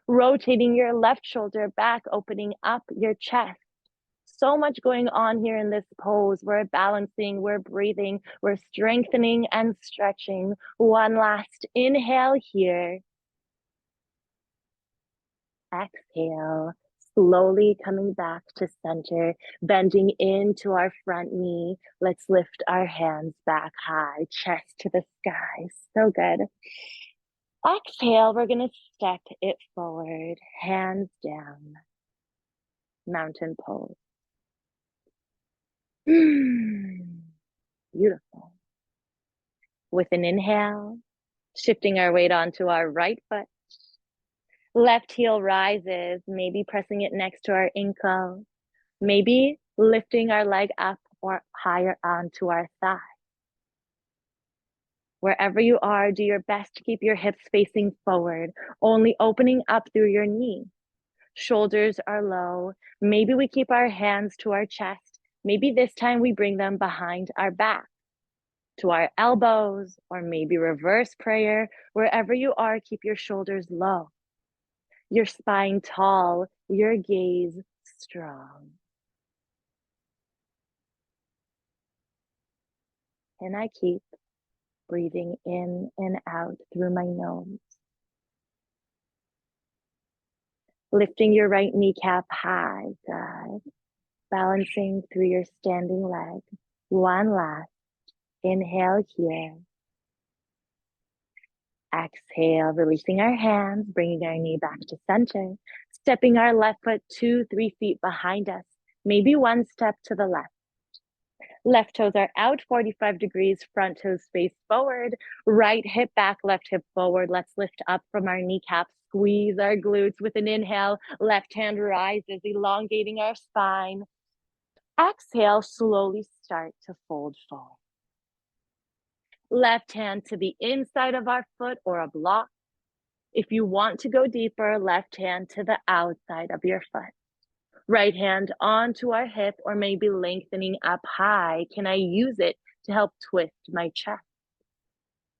Rotating your left shoulder back, opening up your chest. So much going on here in this pose. We're balancing, we're breathing, we're strengthening and stretching. One last inhale here. Exhale, slowly coming back to center, bending into our front knee. Let's lift our hands back high, chest to the sky. So good. Exhale, we're going to step it forward, hands down, mountain pose. Beautiful. With an inhale, shifting our weight onto our right foot. Left heel rises, maybe pressing it next to our ankle, maybe lifting our leg up or higher onto our thigh. Wherever you are, do your best to keep your hips facing forward, only opening up through your knee. Shoulders are low. Maybe we keep our hands to our chest. Maybe this time we bring them behind our back, to our elbows, or maybe reverse prayer. Wherever you are, keep your shoulders low, your spine tall, your gaze strong. And I keep breathing in and out through my nose. Lifting your right kneecap high, good. Balancing through your standing leg. One last inhale here. Exhale, releasing our hands, bringing our knee back to center. Stepping our left foot 2-3 feet behind us. Maybe one step to the left. Left toes are out 45 degrees, front toes face forward, right hip back, left hip forward. Let's lift up from our kneecaps, squeeze our glutes with an inhale. Left hand rises, elongating our spine. Exhale, slowly start to fold forward. Left hand to the inside of our foot or a block. If you want to go deeper, left hand to the outside of your foot. Right hand onto our hip or maybe lengthening up high. Can I use it to help twist my chest?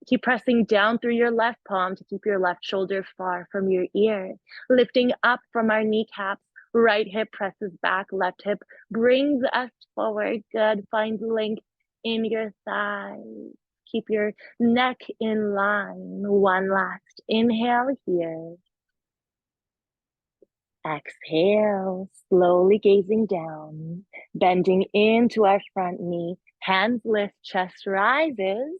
Keep pressing down through your left palm to keep your left shoulder far from your ear. Lifting up from our kneecaps. Right hip presses back, left hip brings us forward. Good. Find length in your thighs. Keep your neck in line. One last inhale here. Exhale, slowly gazing down, bending into our front knee. Hands lift, chest rises.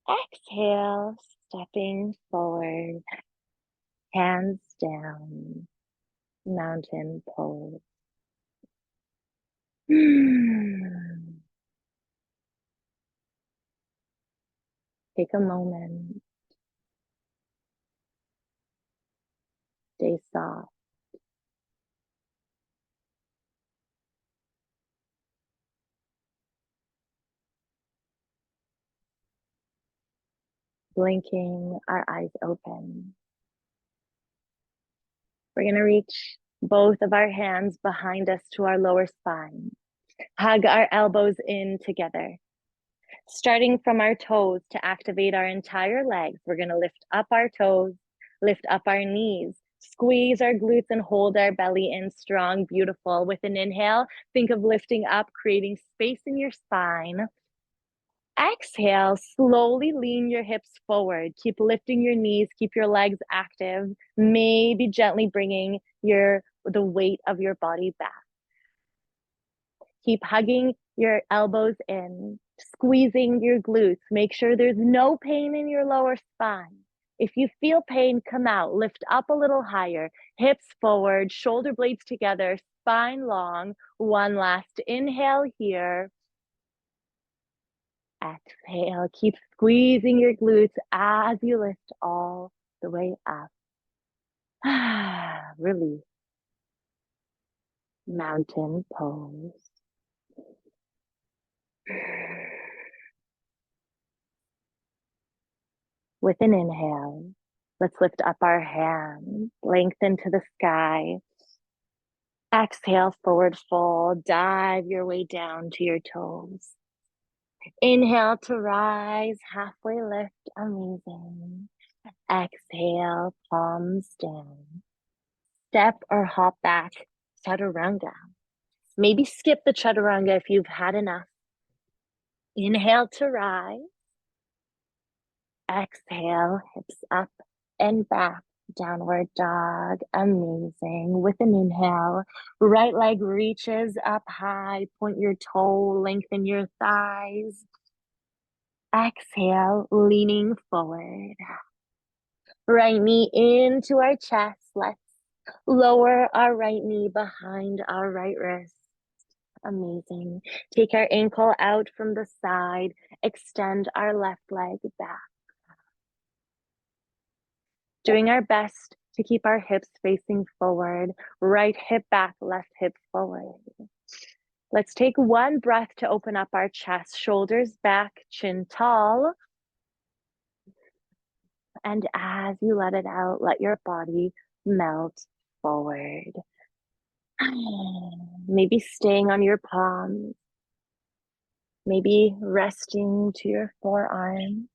Exhale, stepping forward. Hands down, mountain pose. Take a moment. Stay soft. Blinking our eyes open. We're going to reach both of our hands behind us to our lower spine. Hug our elbows in together. Starting from our toes to activate our entire legs, we're going to lift up our toes, lift up our knees, squeeze our glutes and hold our belly in strong, beautiful. With an inhale, think of lifting up, creating space in your spine. Exhale, slowly lean your hips forward. Keep lifting your knees, keep your legs active, maybe gently bringing the weight of your body back. Keep hugging your elbows in, squeezing your glutes. Make sure there's no pain in your lower spine. If you feel pain, come out. Lift up a little higher. Hips forward, shoulder blades together, spine long. One last inhale here. Exhale. Keep squeezing your glutes as you lift all the way up. Release. Mountain pose. With an inhale, let's lift up our hands, lengthen to the sky. Exhale, forward fold, dive your way down to your toes. Inhale to rise, halfway lift, amazing. Exhale, palms down. Step or hop back, chaturanga. Maybe skip the chaturanga if you've had enough. Inhale to rise. Exhale, hips up and back, downward dog. Amazing. With an inhale, right leg reaches up high, point your toe, lengthen your thighs. Exhale, leaning forward. Right knee into our chest. Let's lower our right knee behind our right wrist. Amazing. Take our ankle out from the side. Extend our left leg back. Doing our best to keep our hips facing forward. Right hip back, left hip forward. Let's take one breath to open up our chest. Shoulders back, chin tall. And as you let it out, let your body melt forward. Maybe staying on your palms. Maybe resting to your forearms.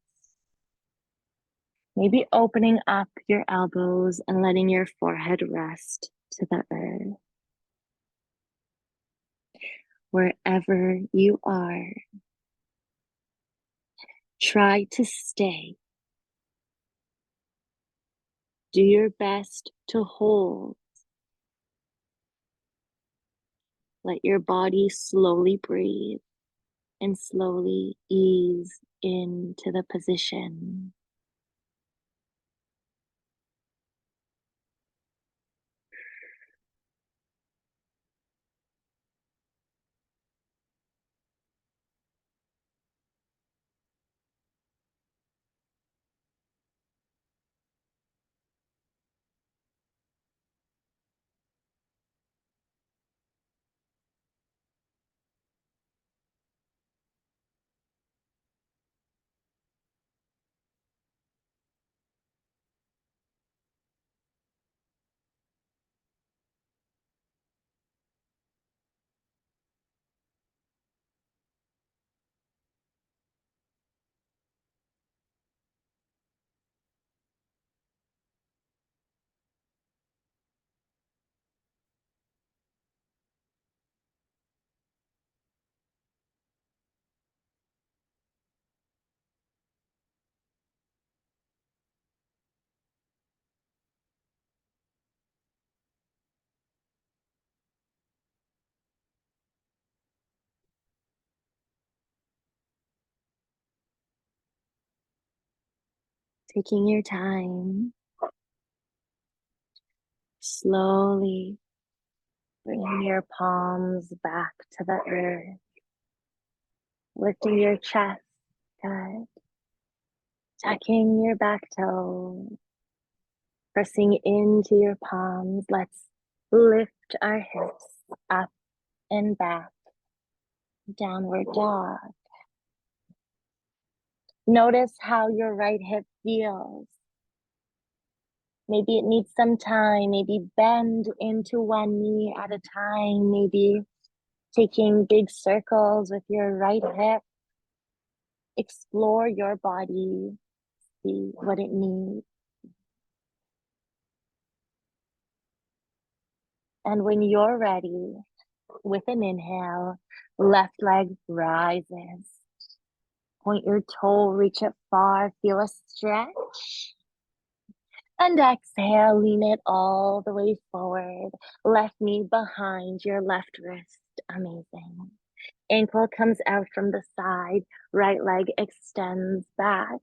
Maybe opening up your elbows and letting your forehead rest to the earth. Wherever you are, try to stay. Do your best to hold. Let your body slowly breathe and slowly ease into the position. Taking your time, slowly bringing your palms back to the earth, lifting your chest, good. Tucking your back toe, pressing into your palms. Let's lift our hips up and back, downward dog. Notice how your right hip feels. Maybe it needs some time. Maybe bend into one knee at a time. Maybe taking big circles with your right hip. Explore your body, see what it needs. And when you're ready, with an inhale, left leg rises. Point your toe, reach it far, feel a stretch. And exhale, lean it all the way forward. Left knee behind your left wrist. Amazing. Ankle comes out from the side. Right leg extends back.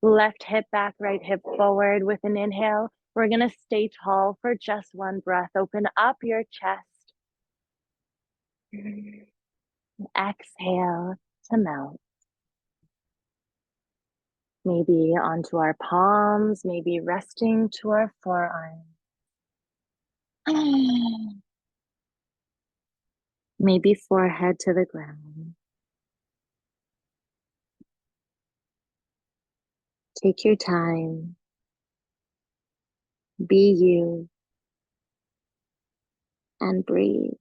Left hip back, right hip forward with an inhale. We're going to stay tall for just one breath. Open up your chest. Exhale to melt. Maybe onto our palms, maybe resting to our forearms. maybe forehead to the ground. Take your time. Be you and breathe.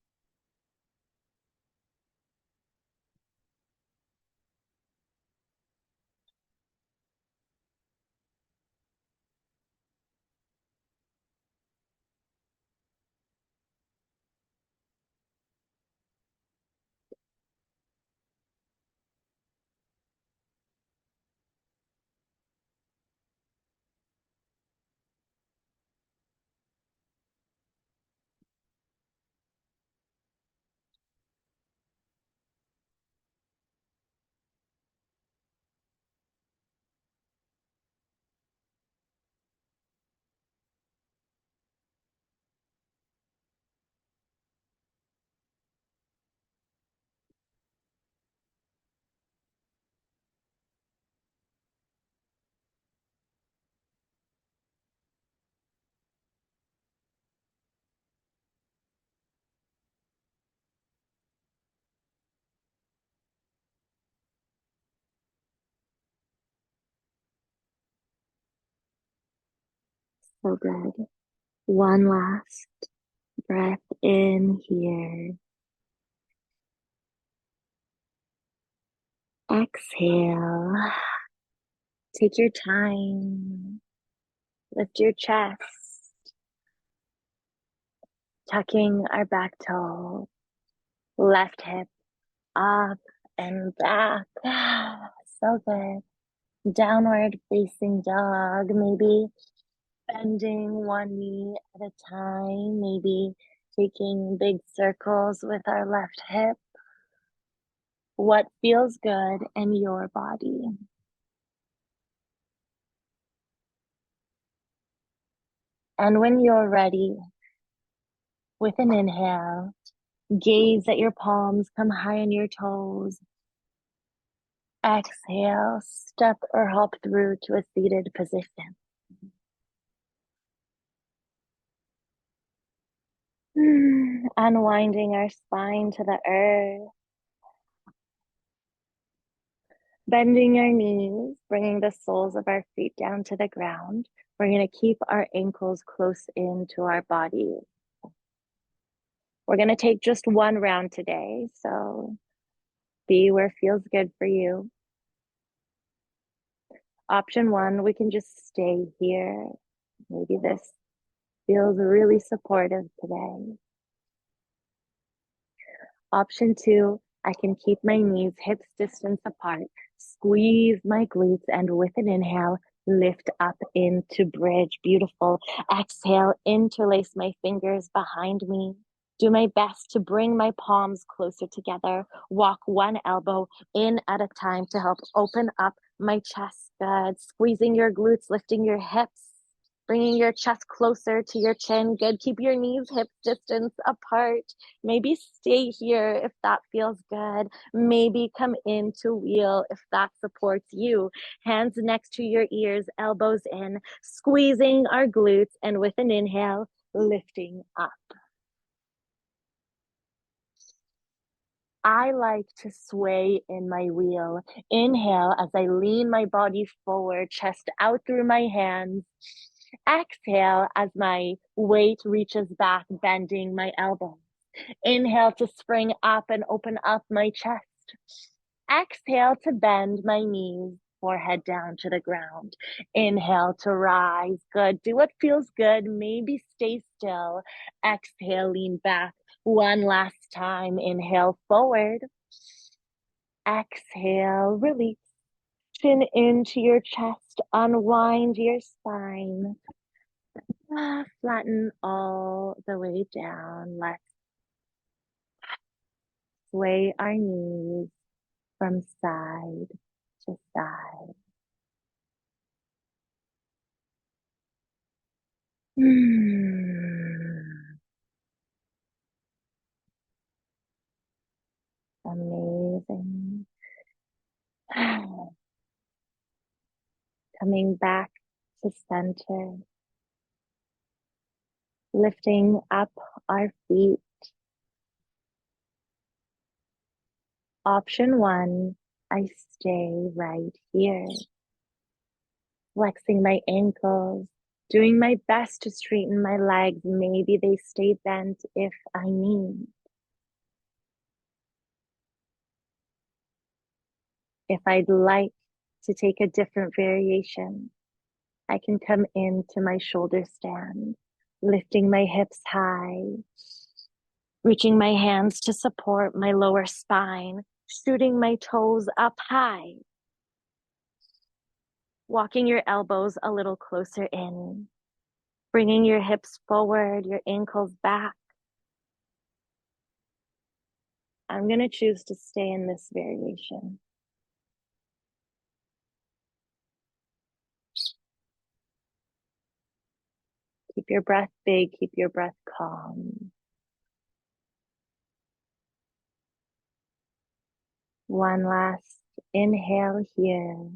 So good. One last breath in here. Exhale. Take your time. Lift your chest. Tucking our back toe. Left hip up and back. So good. Downward facing dog. Maybe bending one knee at a time. Maybe taking big circles with our left hip. What feels good in your body? And when you're ready, with an inhale, gaze at your palms, come high on your toes. Exhale, step or hop through to a seated position. Unwinding our spine to the earth. Bending our knees, bringing the soles of our feet down to the ground. We're going to keep our ankles close into our body. We're going to take just one round today, so be where feels good for you. Option one, we can just stay here. Maybe this feels really supportive today. Option two, I can keep my knees hips distance apart, squeeze my glutes, and with an inhale, lift up into bridge. Beautiful. Exhale, interlace my fingers behind me. Do my best to bring my palms closer together. Walk one elbow in at a time to help open up my chest. Good. Squeezing your glutes, lifting your hips, bringing your chest closer to your chin. Good. Keep your knees hip distance apart. Maybe stay here if that feels good. Maybe come into wheel if that supports you. Hands next to your ears, elbows in, squeezing our glutes, and with an inhale, lifting up. I like to sway in my wheel. Inhale as I lean my body forward, chest out through my hands. Exhale as my weight reaches back, bending my elbows. Inhale to spring up and open up my chest. Exhale to bend my knees, forehead down to the ground. Inhale to rise. Good. Do what feels good. Maybe stay still. Exhale, lean back. One last time. Inhale forward. Exhale, release. Chin into your chest. Unwind your spine. Flatten all the way down. Let's sway our knees from side to side. Amazing. Coming back to center, lifting up our feet, Option one, I stay right here, flexing my ankles, doing my best to straighten my legs. Maybe they stay bent if I need. If I'd like to take a different variation, I can come into my shoulder stand, lifting my hips high, reaching my hands to support my lower spine, shooting my toes up high, walking your elbows a little closer in, bringing your hips forward, your ankles back. I'm going to choose to stay in this variation. Keep your breath big, keep your breath calm. One last inhale here.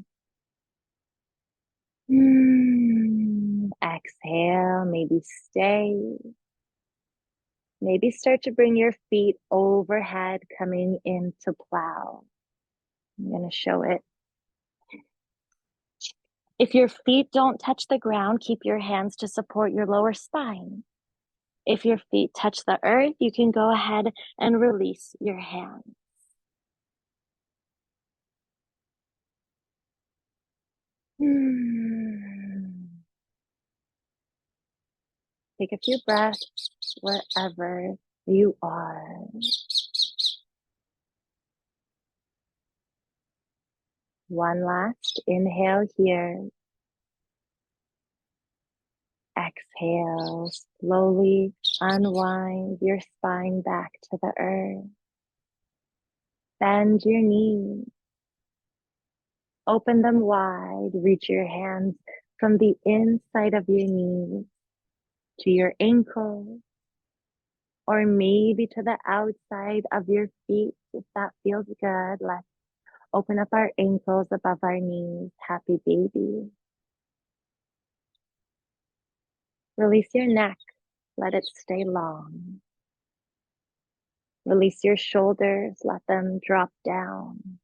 Exhale, maybe stay. Maybe start to bring your feet overhead, coming into plow. I'm going to show it. If your feet don't touch the ground, keep your hands to support your lower spine. If your feet touch the earth, you can go ahead and release your hands. Take a few breaths wherever you are. One last inhale here. Exhale, slowly unwind your spine back to the earth. Bend your knees. Open them wide. Reach your hands from the inside of your knees to your ankles, or maybe to the outside of your feet if that feels good. Let's open up our ankles above our knees. Happy baby. Release your neck. Let it stay long. Release your shoulders. Let them drop down.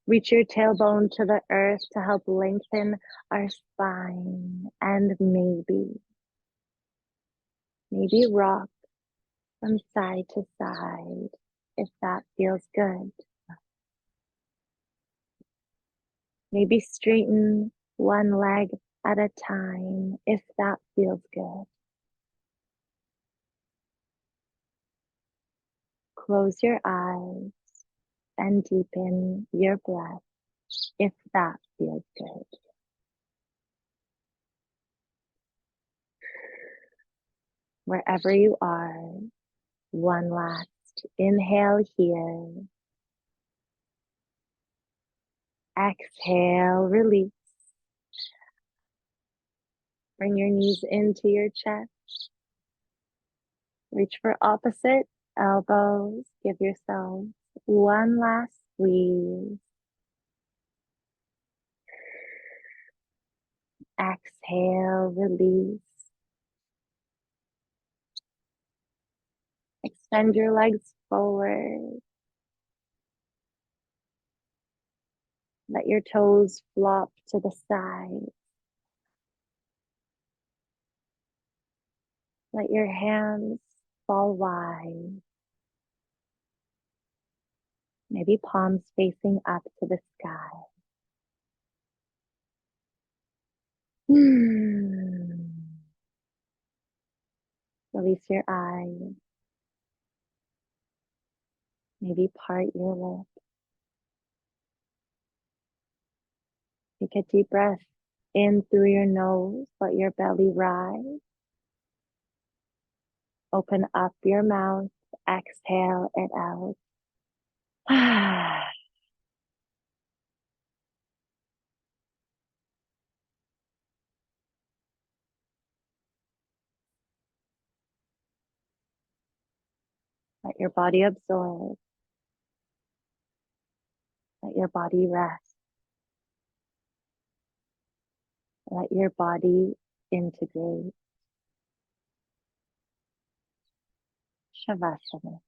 Reach your tailbone to the earth to help lengthen our spine. And maybe rock from side to side if that feels good. Maybe straighten one leg at a time if that feels good. Close your eyes and deepen your breath if that feels good. Wherever you are, one last inhale here. Exhale, release. Bring your knees into your chest. Reach for opposite elbows. Give yourself one last squeeze. Exhale, release. Extend your legs forward. Let your toes flop to the side. Let your hands fall wide. Maybe palms facing up to the sky. Release your eyes. Maybe part your lips. Take a deep breath in through your nose. Let your belly rise. Open up your mouth. Exhale it out. Let your body absorb. Let your body rest. Let your body integrate. Shavasana.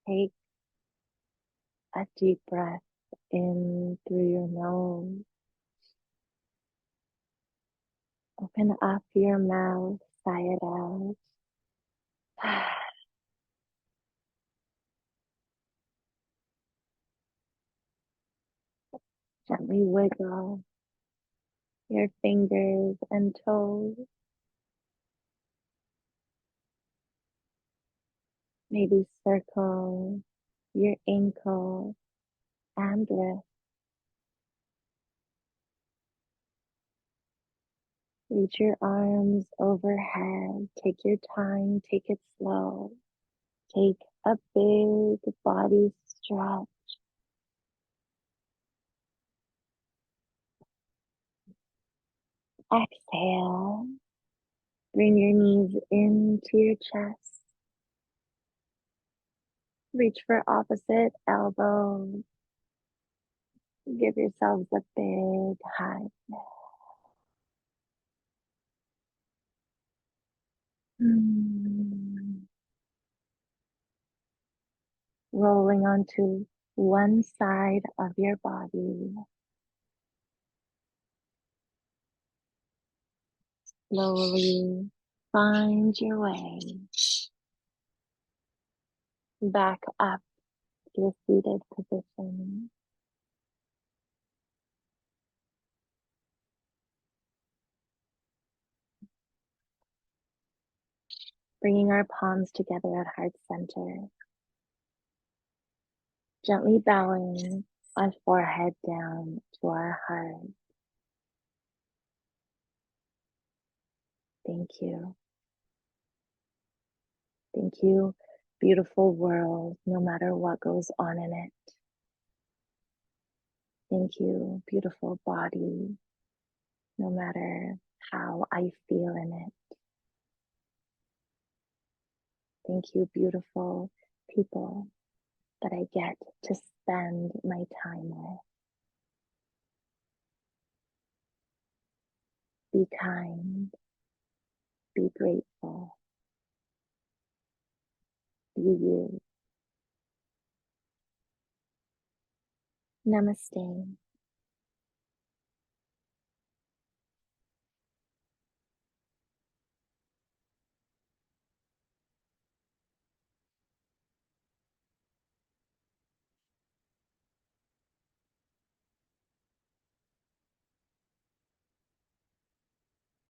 Take a deep breath in through your nose. Open up your mouth, sigh it out. Gently wiggle your fingers and toes. Maybe circle your ankle and wrist. Reach your arms overhead. Take your time, take it slow. Take a big body stretch. Exhale. Bring your knees into your chest. Reach for opposite elbows. Give yourselves a big hug. Rolling onto one side of your body. Slowly find your way back up to a seated position. Bringing our palms together at heart center. Gently bowing our forehead down to our heart. Thank you. Thank you, beautiful world, no matter what goes on in it. Thank you, beautiful body, no matter how I feel in it. Thank you, beautiful people that I get to spend my time with. Be kind, be grateful, be you. Namaste.